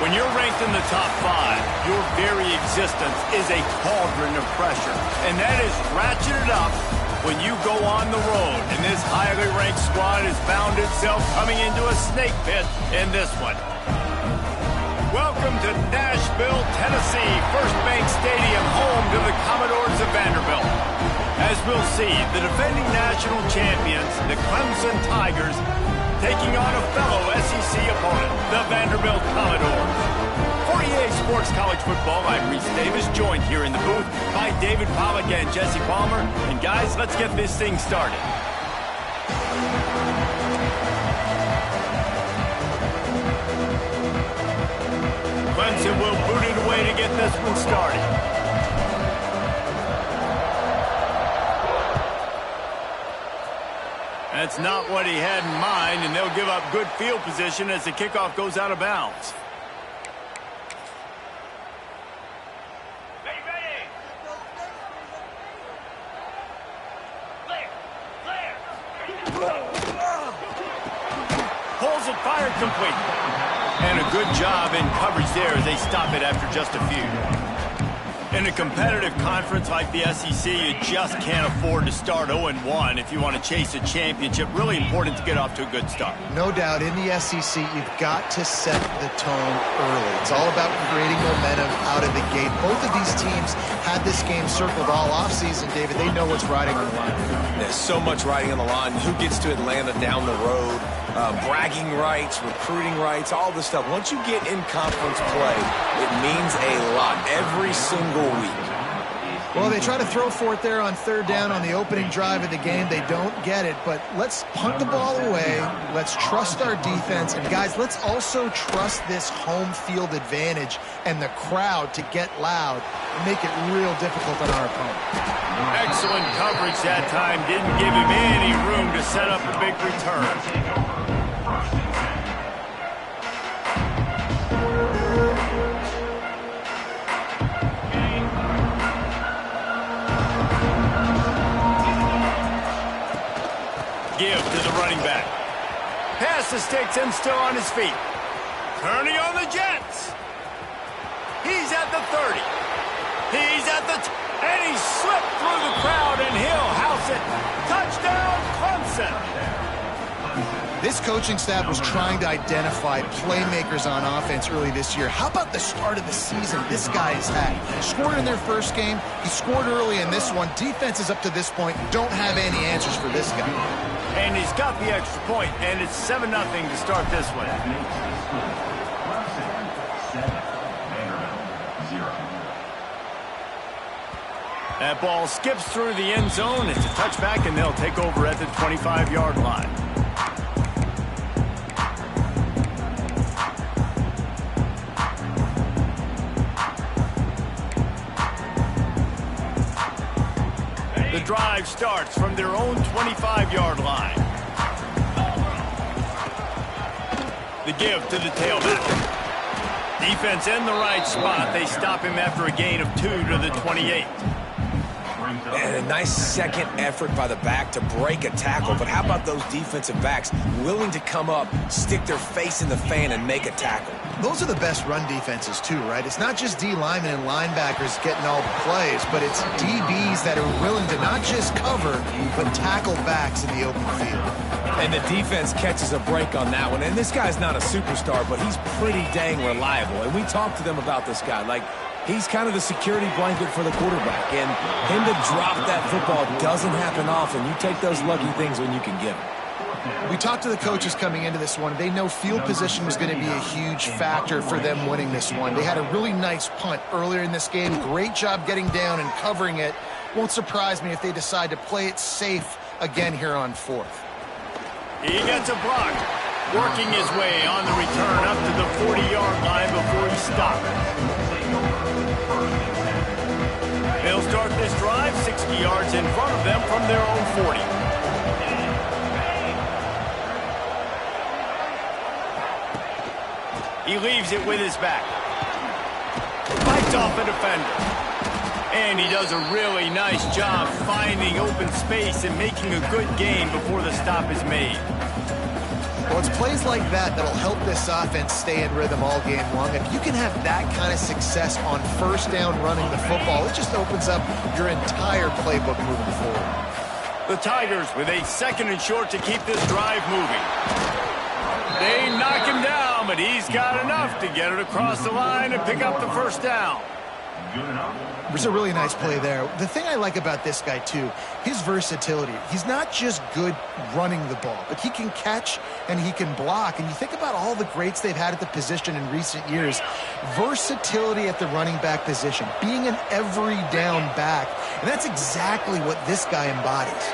When you're ranked in the top 5, your very existence is a cauldron of pressure. And that is ratcheted up when you go on the road. And this highly ranked squad has found itself coming into a snake pit in this one. Welcome to Nashville, Tennessee, First Bank Stadium, home to the Commodores of Vanderbilt. As we'll see, the defending national champions, the Clemson Tigers, taking on a fellow SEC opponent, the Vanderbilt Commodores. For EA Sports College Football, I'm Reese Davis, joined here in the booth by David Pollack and Jesse Palmer. And guys, let's get this thing started. Clemson will boot it away to get this one started. That's not what he had in mind, and they'll give up good field position as the kickoff goes out of bounds. Pulls it, fired complete. And a good job in coverage there as they stop it after just a few. In a competitive conference like the SEC, you just can't afford to start 0-1 if you want to chase a championship. Really important to get off to a good start. No doubt, in the SEC, you've got to set the tone early. It's all about creating momentum out of the gate. Both of these teams had this game circled all offseason, David. They know what's riding on the line. There's so much riding on the line. Who gets to Atlanta down the road? Bragging rights, recruiting rights, all this stuff. Once you get in conference play, it means a lot every single week. Well, they try to throw for it there on third down on the opening drive of the game. They don't get it, but let's punt the ball away. Let's trust our defense. And, guys, let's also trust this home field advantage and the crowd to get loud and make it real difficult on our opponent. Excellent coverage that time. Didn't give him any room to set up a big return. Give to the running back. Pass mistakes him still on his feet. Turning on the Jets. He's at the 30. He's at the and he slipped through the crowd and he'll house it. Touchdown, Clemson. This coaching staff was trying to identify playmakers on offense early this year. How about the start of the season this guy has had? Scored in their first game. He scored early in this one. Defenses up to this point don't have any answers for this guy. And he's got the extra point, and it's 7-0 to start this one. That ball skips through the end zone. It's a touchback, and they'll take over at the 25-yard line. The drive starts from their own 25-yard line. The give to the tailback. Defense in the right spot. They stop him after a gain of 2 to the 28. And a nice second effort by the back to break a tackle. But how about those defensive backs willing to come up, stick their face in the fan, and make a tackle? Those are the best run defenses, too, right? It's not just D linemen and linebackers getting all the plays, but it's DBs that are willing to not just cover, but tackle backs in the open field. And the defense catches a break on that one. And this guy's not a superstar, but he's pretty dang reliable. And we talked to them about this guy. Like, he's kind of the security blanket for the quarterback. And him to drop that football doesn't happen often. You take those lucky things when you can get them. We talked to the coaches coming into this one. They know field position was going to be a huge factor for them winning this one. They had a really nice punt earlier in this game. Great job getting down and covering it. Won't surprise me if they decide to play it safe again here on fourth. He gets a block. Working his way on the return up to the 40-yard line before he stops. They'll start this drive 60 yards in front of them from their own 40. He leaves it with his back. Fights off a defender. And he does a really nice job finding open space and making a good gain before the stop is made. Well, it's plays like that that'll help this offense stay in rhythm all game long. If you can have that kind of success on first down running the football, it just opens up your entire playbook moving forward. The Tigers with a 2nd and short to keep this drive moving. They knock him down, but he's got enough to get it across the line and pick up the first down. There's a really nice play there. The thing I like about this guy, too, his versatility. He's not just good running the ball, but he can catch and he can block. And you think about all the greats they've had at the position in recent years. Versatility at the running back position, being an every down back. And that's exactly what this guy embodies.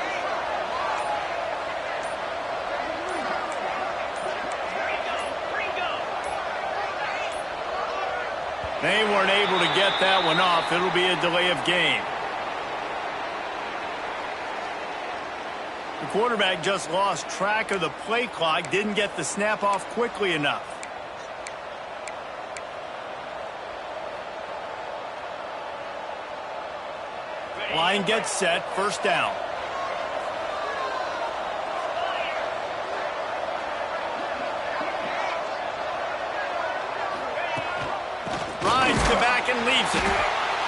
They weren't able to get that one off. It'll be a delay of game. The quarterback just lost track of the play clock, didn't get the snap off quickly enough. Line gets set, first down. Rides the back and leaves it.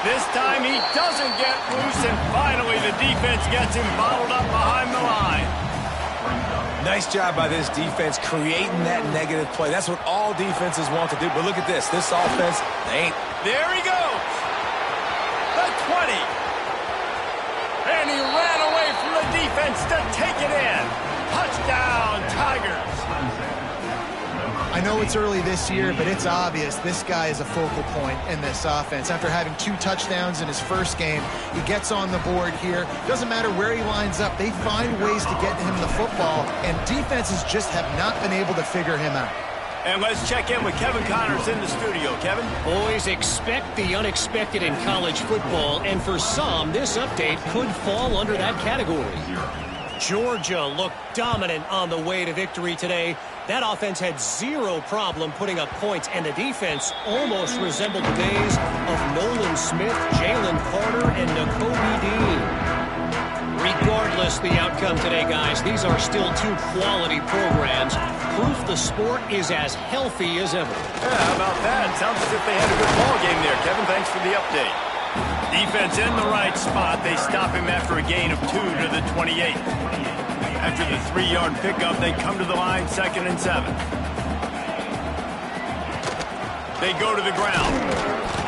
This time he doesn't get loose, and finally the defense gets him bottled up behind the line. Nice job by this defense creating that negative play. That's what all defenses want to do. But look at this. This offense, they ain't. There he goes. The 20. And he ran away from the defense to take it in. Touchdown, Tigers. I know it's early this year, but it's obvious this guy is a focal point in this offense. After having 2 touchdowns in his first game, he gets on the board here. Doesn't matter where he lines up. They find ways to get him the football, and defenses just have not been able to figure him out. And let's check in with Kevin Connors in the studio. Kevin? Boys, expect the unexpected in college football, and for some, this update could fall under that category. Georgia looked dominant on the way to victory today. That offense had zero problem putting up points, and the defense almost resembled the days of Nolan Smith, Jalen Carter, and Nakobe Dean. Regardless the outcome today, guys, these are still 2 quality programs. Proof the sport is as healthy as ever. Yeah, how about that? Sounds as if they had a good ball game there. Kevin, thanks for the update. Defense in the right spot. They stop him after a gain of 2 to the 28. After the 3-yard pickup, they come to the line, 2nd and 7. They go to the ground.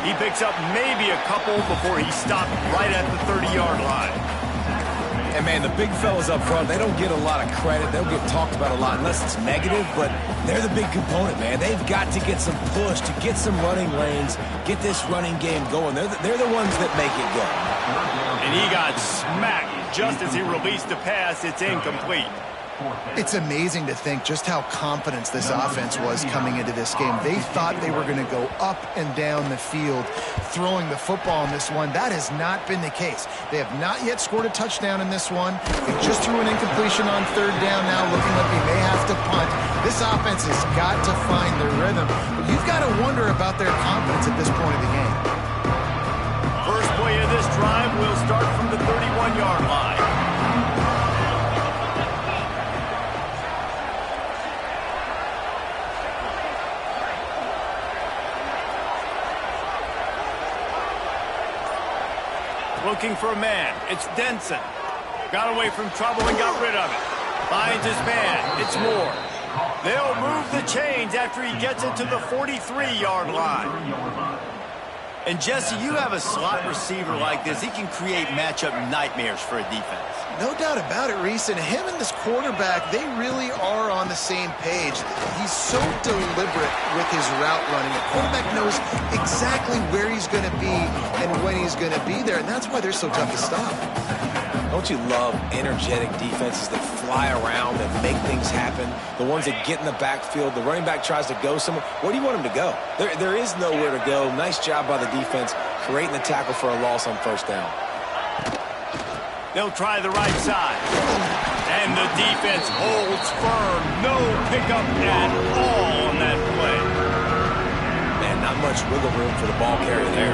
He picks up maybe a couple before he stopped right at the 30-yard line. And, man, the big fellas up front, they don't get a lot of credit. They'll get talked about a lot unless it's negative, but they're the big component, man. They've got to get some push, to get some running lanes, get this running game going. They're the ones that make it go. And he got smacked just as he released the pass. It's incomplete. It's amazing to think just how confident this offense was coming into this game. They thought they were going to go up and down the field throwing the football in this one. That has not been the case. They have not yet scored a touchdown in this one. They just threw an incompletion on 3rd down now, looking like they may have to punt. This offense has got to find their rhythm. But you've got to wonder about their confidence at this point of the game. First play of this drive will start from the 31-yard line. Looking for a man. It's Denson. Got away from trouble and got rid of it. Finds his man. It's Moore. They'll move the chains after he gets it to the 43-yard line. And, Jesse, you have a slot receiver like this. He can create matchup nightmares for a defense. No doubt about it, Reese. And him and this quarterback, they really are on the same page. He's so deliberate with his route running. The quarterback knows exactly where he's going to be and when he's going to be there, and that's why they're so tough to stop. Don't you love energetic defenses that fly around and make things happen? The ones that get in the backfield, the running back tries to go somewhere. Where do you want him to go? There is nowhere to go. Nice job by the defense creating the tackle for a loss on first down. They'll try the right side. And the defense holds firm. No pickup at all on that play. Man, not much wiggle room for the ball carrier there.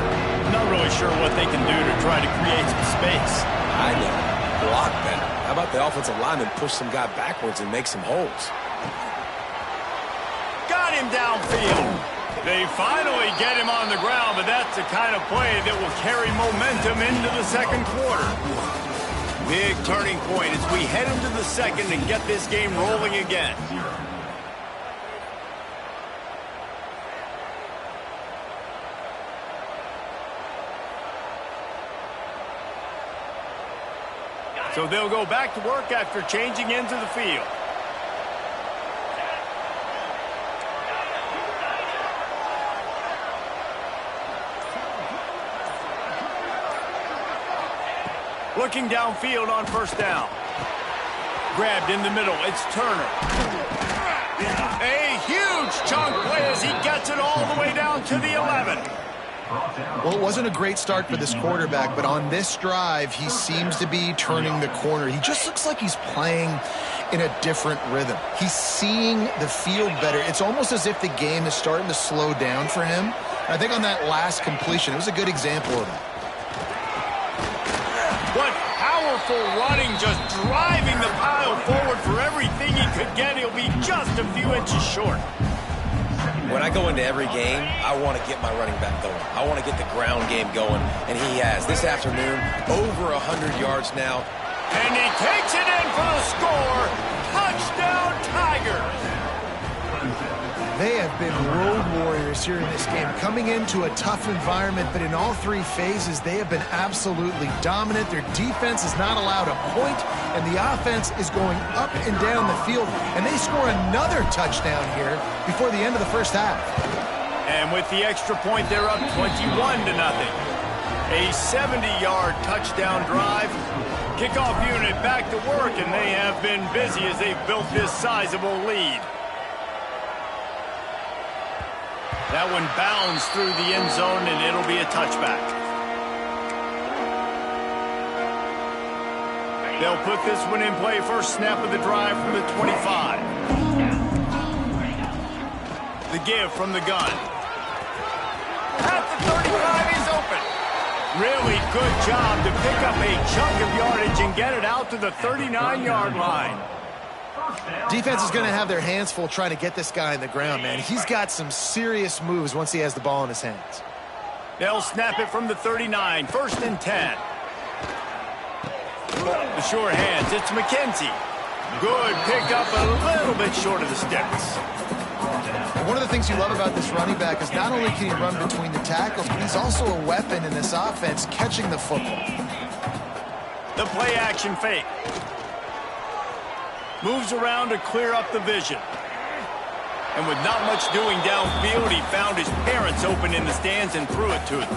Not really sure what they can do to try to create some space. I know. Block better. How about the offensive lineman push some guy backwards and make some holes? him downfield. They finally get him on the ground, but that's the kind of play that will carry momentum into the second quarter. Big turning point as we head into the second and get this game rolling again. So they'll go back to work after changing into the field. Looking downfield on first down. Grabbed in the middle. It's Turner. A huge chunk play as he gets it all the way down to the 11. Well, it wasn't a great start for this quarterback, but on this drive, he seems to be turning the corner. He just looks like he's playing in a different rhythm. He's seeing the field better. It's almost as if the game is starting to slow down for him. I think on that last completion, it was a good example of that. What powerful running, just driving the pile forward for everything he could get. He'll be just a few inches short. When I go into every game, I want to get my running back going. I want to get the ground game going, and he has. This afternoon, over 100 yards now. And he takes it in for the score. Touchdown, Tigers. They have been road warriors here in this game, coming into a tough environment, but in all three phases, they have been absolutely dominant. Their defense is not allowed a point, and the offense is going up and down the field, and they score another touchdown here before the end of the first half. And with the extra point, they're up 21-0. A 70-yard touchdown drive. Kickoff unit back to work, and they have been busy as they've built this sizable lead. That one bounds through the end zone, and it'll be a touchback. They'll put this one in play. First snap of the drive from the 25. The give from the gun. At the 35, he's open. Really good job to pick up a chunk of yardage and get it out to the 39-yard line. Defense is going to have their hands full trying to get this guy on the ground, man. He's got some serious moves once he has the ball in his hands. They'll snap it from the 39, first and 10. The sure hands, it's McKenzie. Good pickup, a little bit short of the sticks. One of the things you love about this running back is not only can he run between the tackles, but he's also a weapon in this offense catching the football. The play action fake. Moves around to clear up the vision. And with not much doing downfield, he found his parents open in the stands and threw it to them.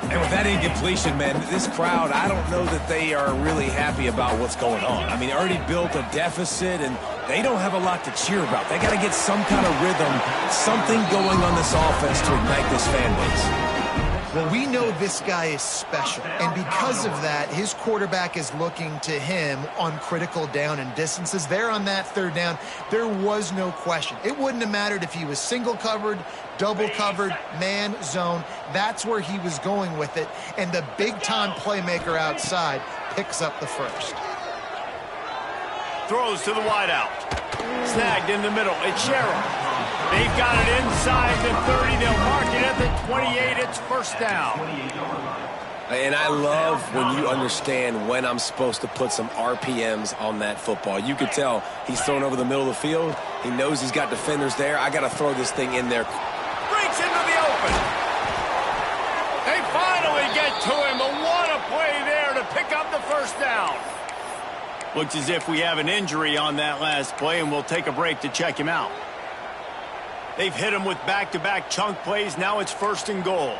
And with that incompletion, man, this crowd, I don't know that they are really happy about what's going on. I mean, they already built a deficit, and they don't have a lot to cheer about. They got to get some kind of rhythm, something going on this offense to ignite this fan base. Well, we know this guy is special, and because of that, his quarterback is looking to him on critical down and distances. There on that third down, there was no question. It wouldn't have mattered if he was single covered, double covered, man, zone. That's where he was going with it, and the big-time playmaker outside picks up the first. Throws to the wideout. Snagged in the middle. It's Sherrill. They've got it inside the 30. They'll mark it at the 28. It's first down. And I love when you understand when I'm supposed to put some RPMs on that football. You could tell he's thrown over the middle of the field. He knows he's got defenders there. I got to throw this thing in there. Breaks into the open. They finally get to him, but what a play there to pick up the first down. Looks as if we have an injury on that last play, and we'll take a break to check him out. They've hit him with back-to-back chunk plays. Now it's first and goal.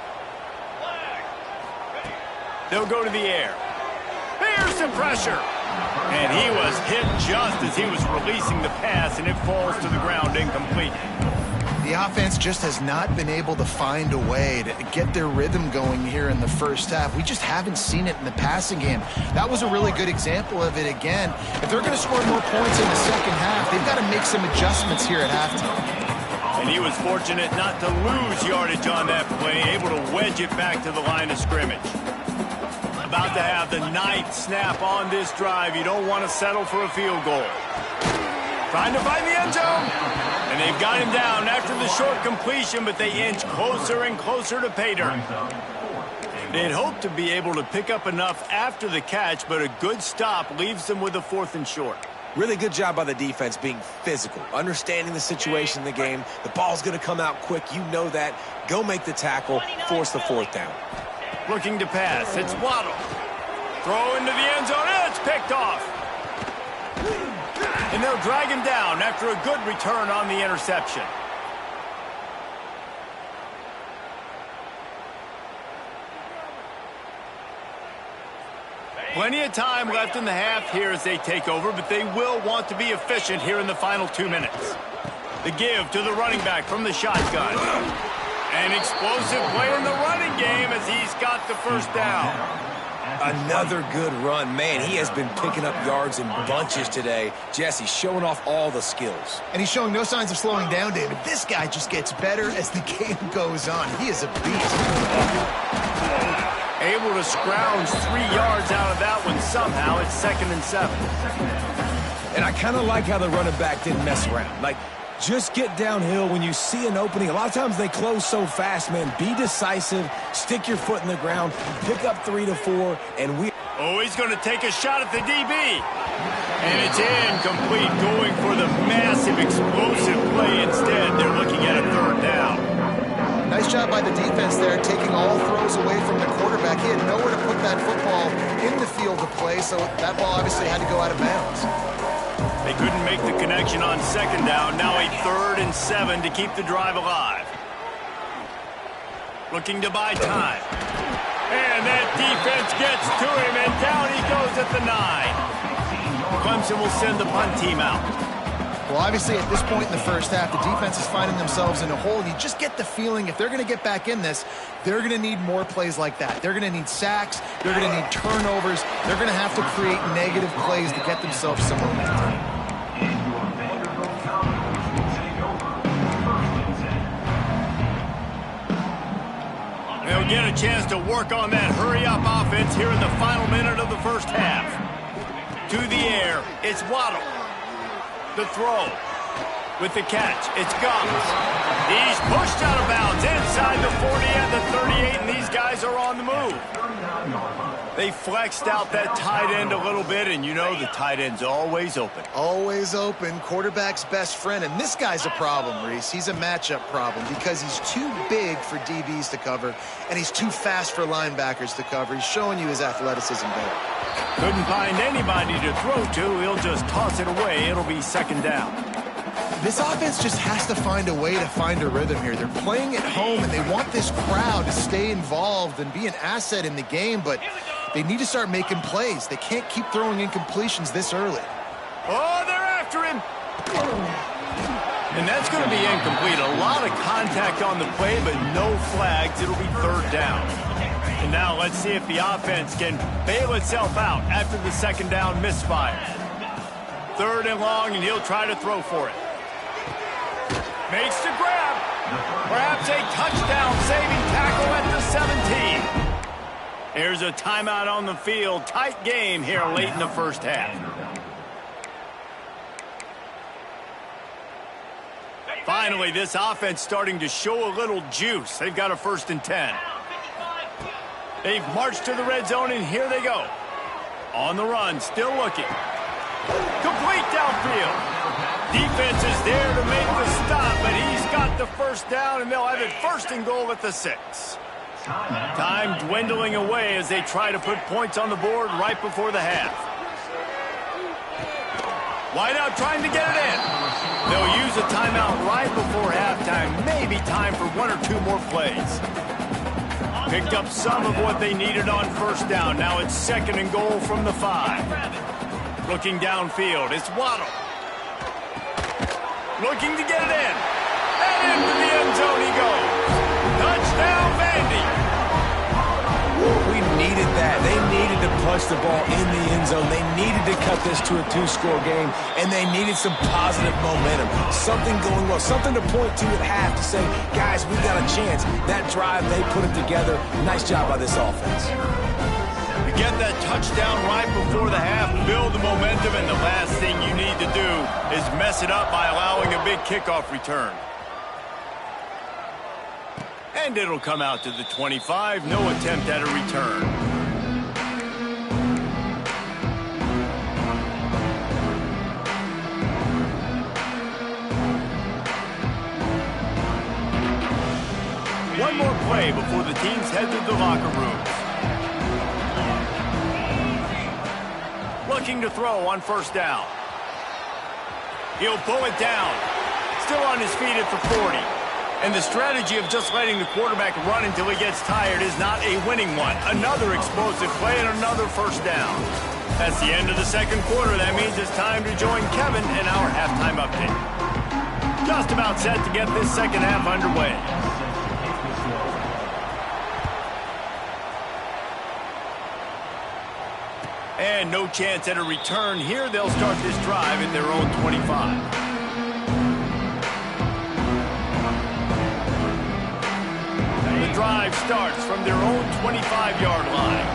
They'll go to the air. There's the pressure. And he was hit just as he was releasing the pass, and it falls to the ground incomplete. The offense just has not been able to find a way to get their rhythm going here in the first half. We just haven't seen it in the passing game. That was a really good example of it again. If they're going to score more points in the second half, they've got to make some adjustments here at halftime. And he was fortunate not to lose yardage on that play, able to wedge it back to the line of scrimmage. About to have the 9th snap on this drive. You don't want to settle for a field goal. Trying to find the end zone. And they've got him down after the short completion, but they inch closer and closer to pay dirt. They'd hoped to be able to pick up enough after the catch, but a good stop leaves them with a 4th and short. Really good job by the defense being physical, understanding the situation in the game. The ball's going to come out quick. You know that. Go make the tackle, force the 4th down. Looking to pass. It's Waddle. Throw into the end zone. And it's picked off. And they'll drag him down after a good return on the interception. Plenty of time left in the half here as they take over, but they will want to be efficient here in the final 2 minutes. The give to the running back from the shotgun. An explosive play in the running game as he's got the 1st down. Another good run. Man, he has been picking up yards in bunches today. Jesse showing off all the skills. And he's showing no signs of slowing down, David. This guy just gets better as the game goes on. He is a beast. Able to scrounge 3 yards out of that one somehow. It's 2nd and 7. And I kind of like how the running back didn't mess around. Like, just get downhill when you see an opening. A lot of times they close so fast, man. Be decisive, stick your foot in the ground, pick up 3 to 4, and we... Oh, he's going to take a shot at the DB. And it's incomplete, going for the massive explosive play instead. They're looking at a 3rd down. Nice job by the defense there, taking all throws away from the quarterback. He had nowhere to put that football in the field to play, so that ball obviously had to go out of bounds. They couldn't make the connection on 2nd down. Now a 3rd and 7 to keep the drive alive. Looking to buy time. And that defense gets to him, and down he goes at the 9. Clemson will send the punt team out. Well, obviously, at this point in the 1st half, the defense is finding themselves in a hole. You just get the feeling if they're going to get back in this, they're going to need more plays like that. They're going to need sacks. They're going to need turnovers. They're going to have to create negative plays to get themselves some momentum. They'll get a chance to work on that hurry-up offense here in the final minute of the 1st half. To the air, it's Waddle. The throw with the catch. It's Goff. He's pushed out of bounds inside the 40 and the 38, and these guys are on the move. They flexed out that tight end a little bit, and you know the tight end's always open. Always open, quarterback's best friend, and this guy's a problem, Reese. He's a matchup problem because he's too big for DBs to cover, and he's too fast for linebackers to cover. He's showing you his athleticism better. Couldn't find anybody to throw to. He'll just toss it away. It'll be 2nd down. This offense just has to find a way to find a rhythm here. They're playing at home, and they want this crowd to stay involved and be an asset in the game, but they need to start making plays. They can't keep throwing incompletions this early. Oh, they're after him. And that's going to be incomplete. A lot of contact on the play, but no flags. It'll be 3rd down. And now let's see if the offense can bail itself out after the 2nd down misfire. 3rd and long, and he'll try to throw for it. Makes the grab. Perhaps a touchdown-saving tackle at the 17. Here's a timeout on the field. Tight game here late in the 1st half. Finally, this offense starting to show a little juice. They've got a 1st and 10. They've marched to the red zone, and here they go. On the run, still looking. Complete downfield. Defense is there to make the stop, but he's got the 1st down, and they'll have it 1st and goal at the 6. Time dwindling away as they try to put points on the board right before the half. Wideout trying to get it in. They'll use a timeout right before halftime. Maybe time for 1 or 2 more plays. Picked up some of what they needed on 1st down. Now it's 2nd and goal from the 5. Looking downfield, it's Waddle. Looking to get it in. And into the end zone he goes. Touchdown, Vandy. We needed that. They needed to punch the ball in the end zone. They needed to cut this to a 2-score game, and they needed some positive momentum. Something going well, something to point to at half to say, guys, we got a chance. That drive, they put it together. Nice job by this offense. The get that touchdown right before the half, build the momentum, and the last thing you need to do is mess it up by allowing a big kickoff return. And it'll come out to the 25. No attempt at a return. One more play before the teams head to the locker rooms. Looking to throw on first down. He'll pull it down. Still on his feet at the 40. And the strategy of just letting the quarterback run until he gets tired is not a winning one. Another explosive play and another first down. That's the end of the second quarter. That means it's time to join Kevin in our halftime update. Just about set to get this second half underway. And no chance at a return here. They'll start this drive at their own 25. The drive starts from their own 25-yard line.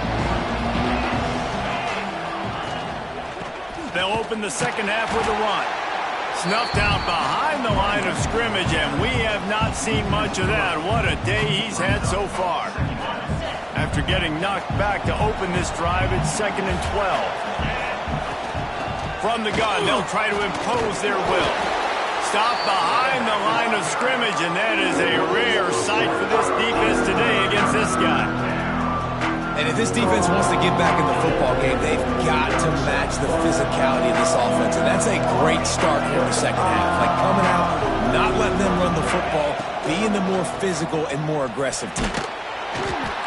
They'll open the second half with a run. Snuffed out behind the line of scrimmage, and we have not seen much of that. What a day he's had so far. After getting knocked back to open this drive, it's 2nd and 12. From the gun, they'll try to impose their will. Stop behind the line of scrimmage, and that is a rare sight for this defense today against this guy. And if this defense wants to get back in the football game, they've got to match the physicality of this offense, and that's a great start here in the second half. Like coming out, not letting them run the football, being the more physical and more aggressive team.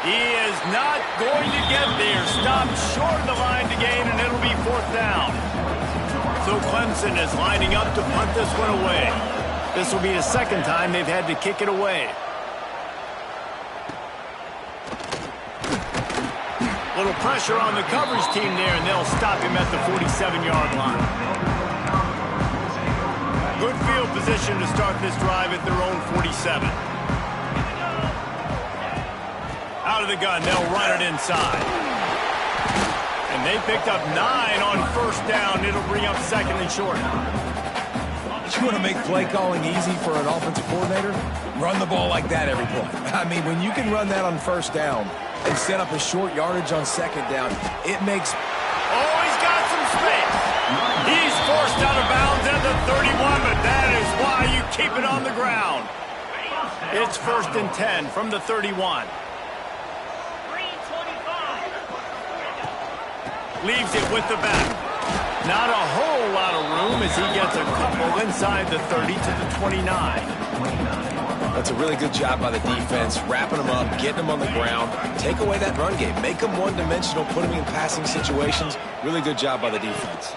He is not going to get there. Stopped short of the line to gain, and it'll be 4th down. So Clemson is lining up to punt this one away. This will be the second time they've had to kick it away. Little pressure on the coverage team there, and they'll stop him at the 47-yard line. Good field position to start this drive at their own 47. Out of the gun, they'll run it inside. And they picked up 9 on first down. It'll bring up 2nd and short. You want to make play calling easy for an offensive coordinator? Run the ball like that every play. I mean, when you can run that on first down and set up a short yardage on second down, it makes... Oh, he's got some space. He's forced out of bounds at the 31, but that is why you keep it on the ground. It's 1st and 10 from the 31. Leaves it with the back. Not a whole lot of room as he gets a couple inside the 30 to the 29. That's a really good job by the defense, wrapping them up, getting them on the ground. Take away that run game. Make them one-dimensional, put them in passing situations. Really good job by the defense.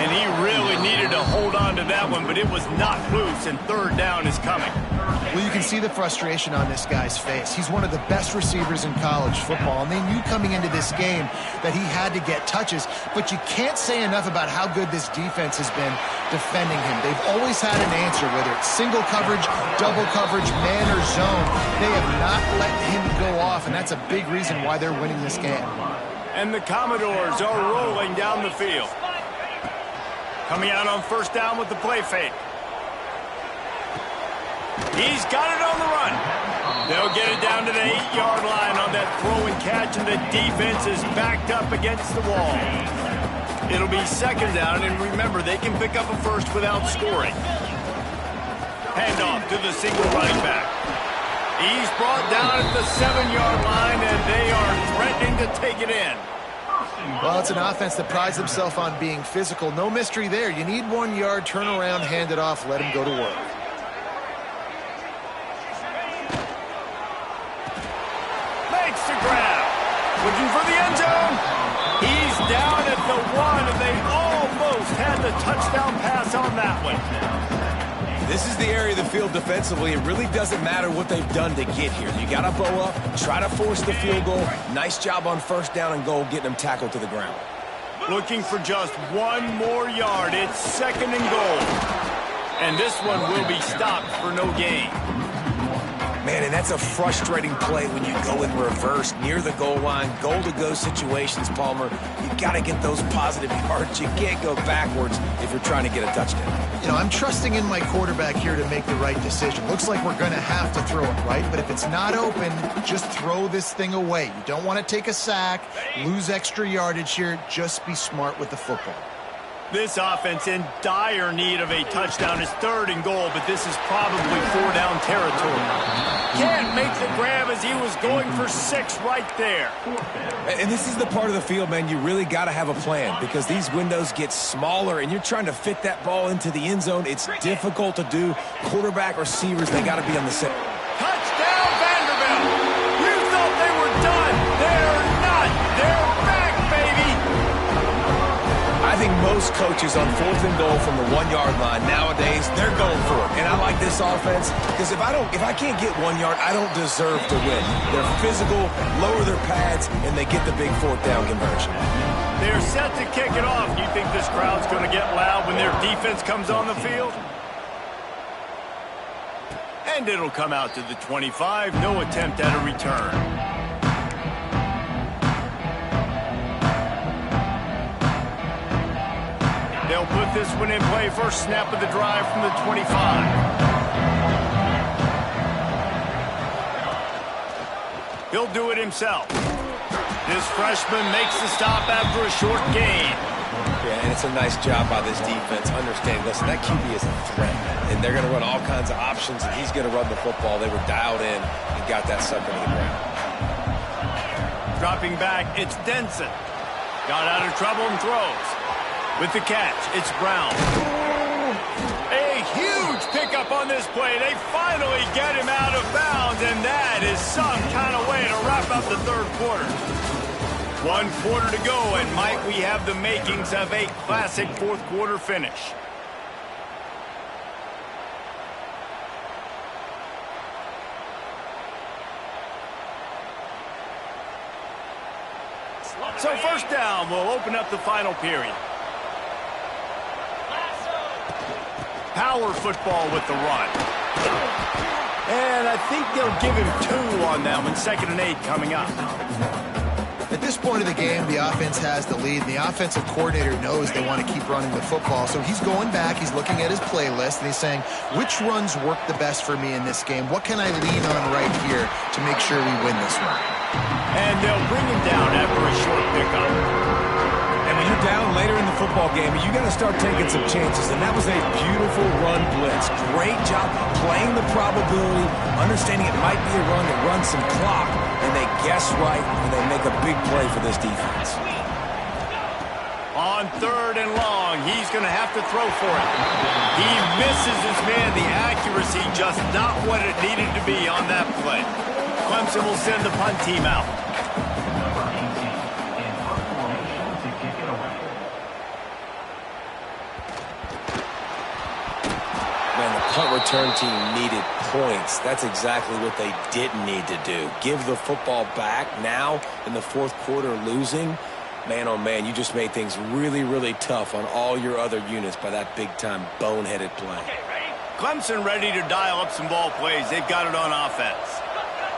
And he really needed to hold on to that one, but it was not loose, and 3rd down is coming. Well, you can see the frustration on this guy's face. He's one of the best receivers in college football, and they knew coming into this game that he had to get touches, but you can't say enough about how good this defense has been defending him. They've always had an answer, whether it's single coverage, double coverage, man or zone. They have not let him go off, and that's a big reason why they're winning this game. And the Commodores are rolling down the field. Coming out on first down with the play fake. He's got it on the run. They'll get it down to the 8-yard line on that throw and catch, and the defense is backed up against the wall. It'll be 2nd down, and remember, they can pick up a first without scoring. Handoff to the single running back. He's brought down at the 7-yard line, and they are threatening to take it in. Well, it's an offense that prides themselves on being physical. No mystery there. You need 1 yard, turn around, hand it off, let him go to work. Makes the grab. Looking for the end zone. He's down at the 1, and they almost had the touchdown pass on that one. This is the area of the field defensively. It really doesn't matter what they've done to get here. You got to bow up, try to force the field goal. Nice job on first down and goal, getting them tackled to the ground. Looking for just 1 more yard. It's 2nd and goal. And this one will be stopped for no gain. Man, and that's a frustrating play when you go in reverse near the goal line, goal-to-go situations, Palmer. You got to get those positive yards. You can't go backwards if you're trying to get a touchdown. You know, I'm trusting in my quarterback here to make the right decision. Looks like we're going to have to throw it, right? But if it's not open, just throw this thing away. You don't want to take a sack, lose extra yardage here. Just be smart with the football. This offense in dire need of a touchdown is 3rd and goal, but this is probably 4-down territory. Can't make the grab as he was going for 6 right there. And this is the part of the field, man, you really got to have a plan because these windows get smaller and you're trying to fit that ball into the end zone. It's difficult to do. Quarterback, receivers, they got to be on the same. Touchdown, Vanderbilt! You thought they were done. They're not. They're back, baby! I think most coaches on 4th and goal from the 1-yard line nowadays, they're going for it. And I like this offense because if I can't get 1 yard, I don't deserve to win. They're physical, lower their pads, and they get the big 4th down conversion. They're set to kick it off. Do you think this crowd's going to get loud when their defense comes on the field? And it'll come out to the 25. No attempt at a return. They'll put this one in play. First snap of the drive from the 25. He'll do it himself. This freshman makes the stop after a short gain. Yeah, and it's a nice job by this defense. Understand, listen, that QB is a threat, and they're going to run all kinds of options, and he's going to run the football. They were dialed in and got that sucker to the ground. Dropping back, it's Denson. Got out of trouble and throws. With the catch, it's Brown. A huge pickup on this play. They finally get him out of bounds, and that is some kind of way to wrap up the 3rd quarter. 1 quarter to go, and might we have the makings of a classic 4th quarter finish. So 1st down will open up the final period. Power football with the run. And I think they'll give him 2 on that one. 2nd and 8 coming up. At this point of the game, the offense has the lead, and the offensive coordinator knows they want to keep running the football. So he's going back, he's looking at his playlist, and he's saying, which runs work the best for me in this game? What can I lean on right here to make sure we win this one? And they'll bring him down after a short pickup. And when you're down later in the football game, you got to start taking some chances. And that was a beautiful run blitz. Great job playing the probability, understanding it might be a run that runs some clock, and they guess right, and they make a big play for this defense. On 3rd and long, he's going to have to throw for it. He misses his man. The accuracy just not what it needed to be on that play. Clemson will send the punt team out. Punt return team needed points. That's exactly what they didn't need to do. Give the football back now in the 4th quarter losing. Man, oh man, you just made things really, really tough on all your other units by that big-time boneheaded play. Clemson ready to dial up some ball plays. They've got it on offense.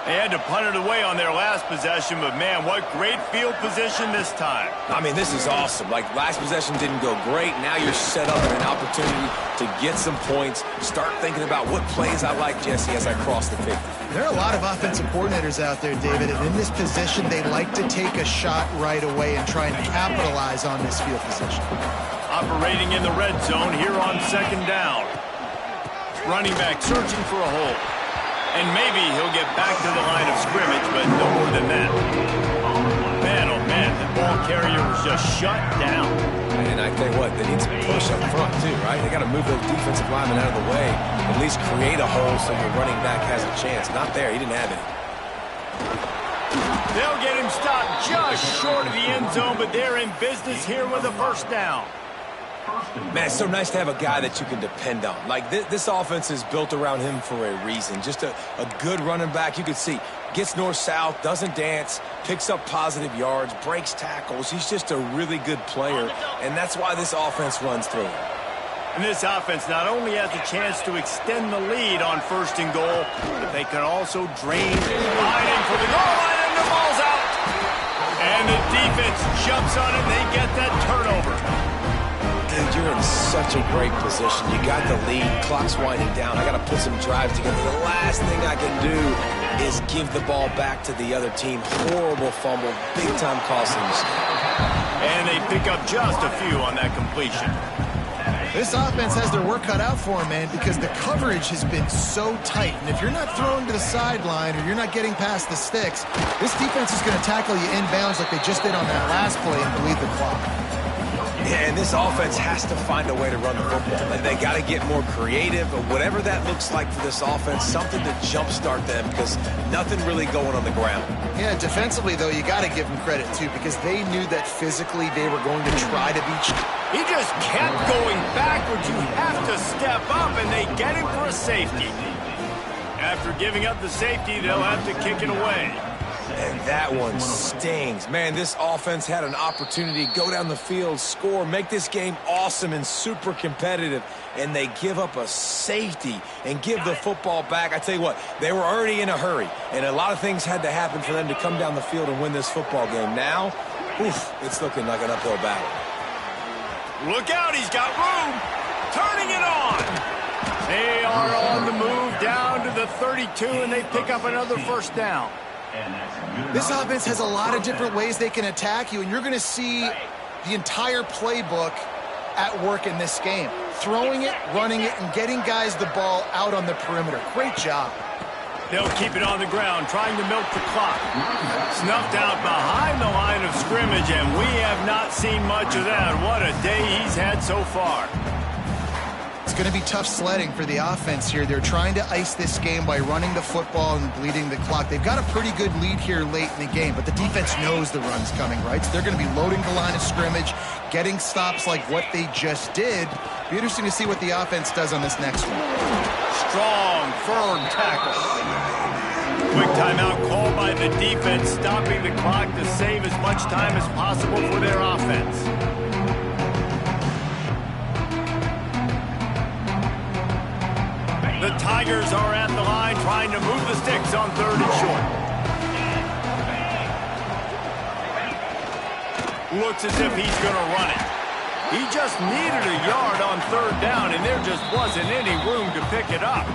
They had to punt it away on their last possession, but man, what great field position this time. I mean, this is awesome. Like, last possession didn't go great. Now you're set up in an opportunity to get some points. Start thinking about what plays I like, Jesse, as I cross the 50. There are a lot of offensive coordinators out there, David, and in this position, they like to take a shot right away and try and capitalize on this field position. Operating in the red zone here on 2nd down. Running back searching for a hole. And maybe he'll get back to the line of scrimmage, but no more than that. Man, oh man, the ball carrier was just shut down. And I tell you what, they need some push up front too, right? They got to move those defensive linemen out of the way, at least create a hole so your running back has a chance. Not there, he didn't have it. They'll get him stopped just short of the end zone, but they're in business here with a 1st down. Man, it's so nice to have a guy that you can depend on. Like, this offense is built around him for a reason. Just a good running back. You can see, gets north-south, doesn't dance, picks up positive yards, breaks tackles. He's just a really good player, and that's why this offense runs through him. And this offense not only has a chance to extend the lead on 1st and goal, but they can also drain in for the goal line, and the ball's out. And the defense jumps on it, and they get that turnover. Dude, you're in such a great position. You got the lead, clock's winding down. I got to put some drives together. The last thing I can do is give the ball back to the other team. Horrible fumble, big-time costly mistake. And they pick up just a few on that completion. This offense has their work cut out for them, man, because the coverage has been so tight. And if you're not throwing to the sideline or you're not getting past the sticks, this defense is going to tackle you inbounds like they just did on that last play and bleed the clock. Yeah, and this offense has to find a way to run the football. They got to get more creative, but whatever that looks like for this offense, something to jumpstart them because nothing really going on the ground. Yeah, defensively, though, you got to give them credit, too, because they knew that physically they were going to try to beat you. He just kept going backwards. You have to step up, and they get him for a safety. After giving up the safety, they'll have to kick it away. And that one stings. Man, this offense had an opportunity to go down the field, score, make this game awesome and super competitive, and they give up a safety and give the football back. I tell you what, they were already in a hurry, and a lot of things had to happen for them to come down the field and win this football game. Now, it's looking like an uphill battle. Look out, he's got room. Turning it on. They are on the move down to the 32, and they pick up another 1st down. This offense has a lot of different ways they can attack you, and you're going to see the entire playbook at work in this game. Throwing it, running it, and getting guys the ball out on the perimeter. Great job. They'll keep it on the ground, trying to milk the clock. Snuffed out behind the line of scrimmage, and we have not seen much of that. What a day he's had so far. It's going to be tough sledding for the offense here. They're trying to ice this game by running the football and bleeding the clock. They've got a pretty good lead here late in the game, but the defense knows the run's coming, right? So they're going to be loading the line of scrimmage, getting stops like what they just did. Be interesting to see what the offense does on this next one. Strong, firm tackle. Quick timeout called by the defense, stopping the clock to save as much time as possible for their offense. The Tigers are at the line trying to move the sticks on 3rd and short. Looks as if he's going to run it. He just needed a yard on 3rd down, and there just wasn't any room to pick it up.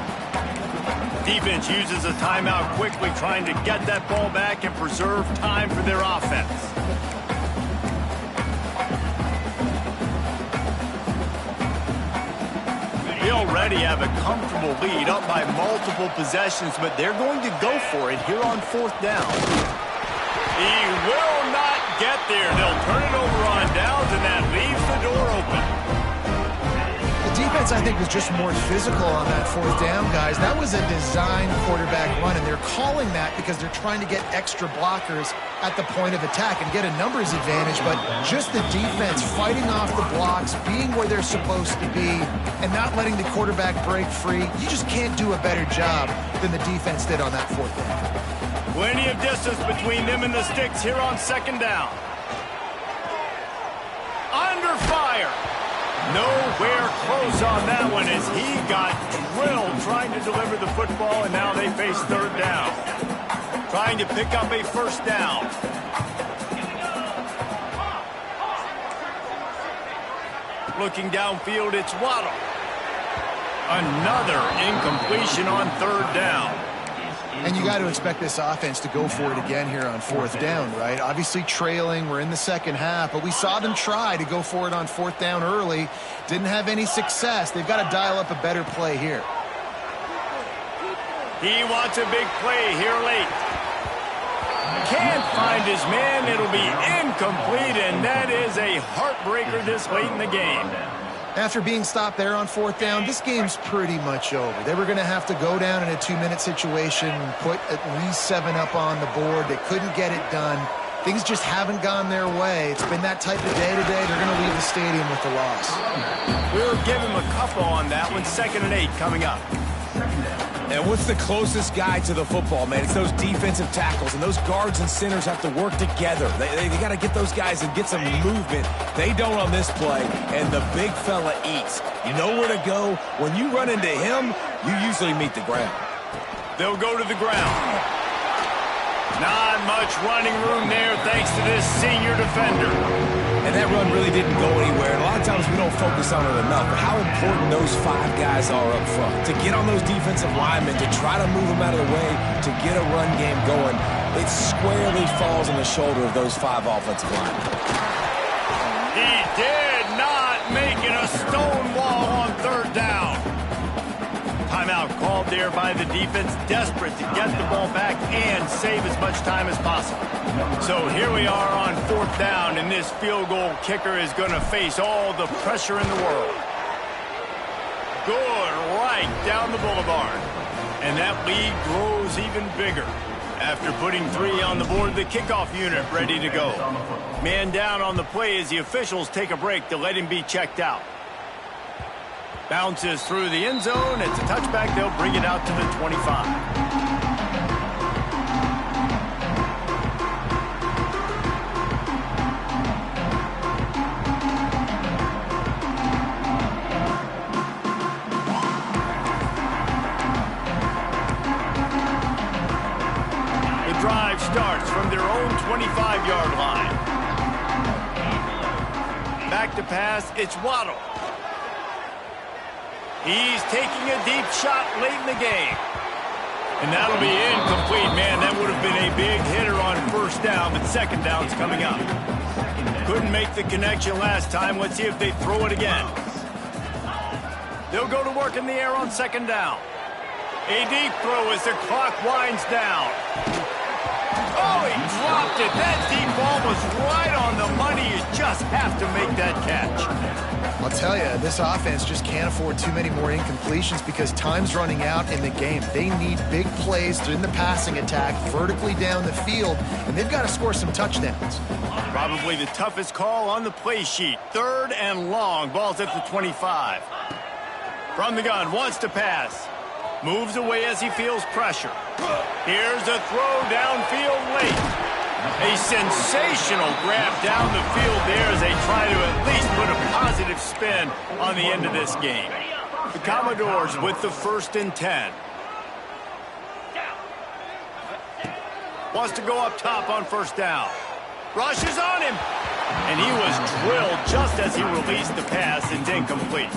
Defense uses a timeout quickly, trying to get that ball back and preserve time for their offense. They already have a comfortable lead, up by multiple possessions, but they're going to go for it here on 4th down. He will not get there. They'll turn it over on downs, and that leaves the door open. The defense, I think, was just more physical on that 4th down, guys. That was a design quarterback run, and they're calling that because they're trying to get extra blockers at the point of attack and get a numbers advantage, but just the defense fighting off the blocks, being where they're supposed to be, and not letting the quarterback break free. You just can't do a better job than the defense did on that 4th down. Plenty of distance between them and the sticks here on 2nd down. Under fire. Nowhere close on that one as he got drilled trying to deliver the football, and now they face 3rd down. Trying to pick up a 1st down. Looking downfield, it's Waddle. Another incompletion on 3rd down. And you got to expect this offense to go for it again here on 4th down, right? Obviously trailing, we're in the 2nd half, but we saw them try to go for it on 4th down early. Didn't have any success. They've got to dial up a better play here. He wants a big play here late. Can't find his man. It'll be incomplete, and that is a heartbreaker this late in the game. After being stopped there on 4th down, this game's pretty much over. They were going to have to go down in a 2-minute situation, put at least 7 up on the board. They couldn't get it done. Things just haven't gone their way. It's been that type of day today. They're going to leave the stadium with the loss. We'll give him a couple on that one. 2nd and 8 coming up. And what's the closest guy to the football, man? It's those defensive tackles, and those guards and centers have to work together. They got to get those guys and get some movement. They don't on this play, and the big fella eats. You know where to go. When you run into him, you usually meet the ground. They'll go to the ground. Not much running room there thanks to this senior defender. And that run really didn't go anywhere. And a lot of times we don't focus on it enough, but how important those 5 guys are up front. To get on those defensive linemen, to try to move them out of the way, to get a run game going, it squarely falls on the shoulder of those 5 offensive linemen. He did not make it a stone wall on 3rd down. Timeout called there by the defense, desperate to get the ball back and save as much time as possible. So here we are on 4th down, and this field goal kicker is going to face all the pressure in the world. Good right down the boulevard. And that lead grows even bigger. After putting 3 on the board, the kickoff unit ready to go. Man down on the play as the officials take a break to let him be checked out. Bounces through the end zone. It's a touchback. They'll bring it out to the 25. The drive starts from their own 25-yard line. Back to pass. It's Waddle. He's taking a deep shot late in the game. And that'll be incomplete, man. That would have been a big hitter on 1st down, but 2nd down's coming up. Couldn't make the connection last time. Let's see if they throw it again. They'll go to work in the air on 2nd down. A deep throw as the clock winds down. Oh, he dropped it. That deep ball was right on the money. You just have to make that catch. I'll tell you, this offense just can't afford too many more incompletions because time's running out in the game. They need big plays in the passing attack, vertically down the field, and they've got to score some touchdowns. Probably the toughest call on the play sheet. 3rd and long. Ball's at the 25. From the gun, wants to pass. Moves away as he feels pressure. Here's a throw downfield late. A sensational grab down the field there as they try to at least put a positive spin on the end of this game. The Commodores with the 1st and 10. Wants to go up top on 1st down. Rushes on him. And he was drilled just as he released the pass and incomplete.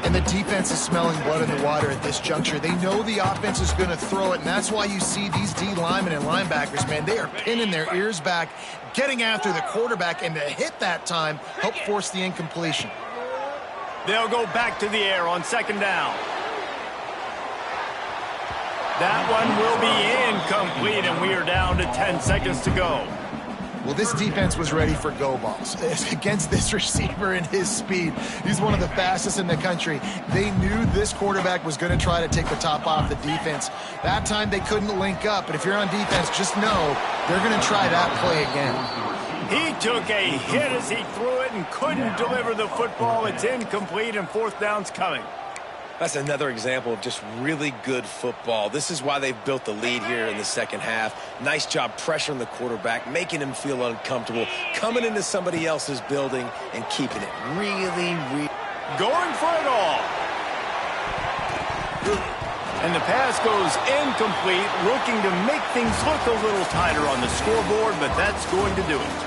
And the defense is smelling blood in the water at this juncture. They know the offense is going to throw it, and that's why you see these D linemen and linebackers, man, they are pinning their ears back, getting after the quarterback, and the hit that time helped force the incompletion. They'll go back to the air on 2nd down. That one will be incomplete, and we are down to 10 seconds to go. Well, this defense was ready for go balls. Against this receiver and his speed, he's one of the fastest in the country. They knew this quarterback was going to try to take the top off the defense. That time they couldn't link up, but if you're on defense, just know they're going to try that play again. He took a hit as he threw it and couldn't deliver the football. It's incomplete, and 4th down's coming. That's another example of just really good football. This is why they've built the lead here in the 2nd half. Nice job pressuring the quarterback, making him feel uncomfortable, coming into somebody else's building and keeping it really going for it all. And the pass goes incomplete, looking to make things look a little tighter on the scoreboard, but that's going to do it.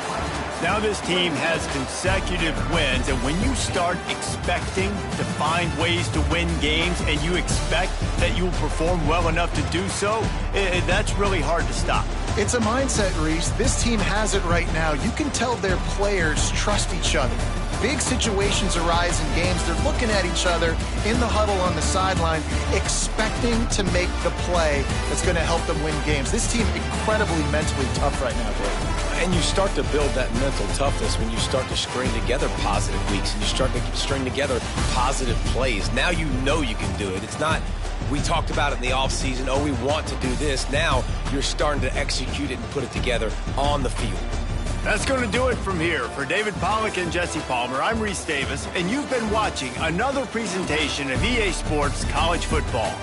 Now this team has consecutive wins, and when you start expecting to find ways to win games and you expect that you'll perform well enough to do so, that's really hard to stop. It's a mindset, Reese. This team has it right now. You can tell their players trust each other. Big situations arise in games. They're looking at each other in the huddle on the sideline, expecting to make the play that's going to help them win games. This team incredibly mentally tough right now, Dave. And you start to build that mental toughness when you start to string together positive weeks and you start to string together positive plays. Now you know you can do it. It's not, we talked about it in the offseason, oh, we want to do this. Now you're starting to execute it and put it together on the field. That's going to do it from here. For David Pollack and Jesse Palmer, I'm Reese Davis, and you've been watching another presentation of EA Sports College Football.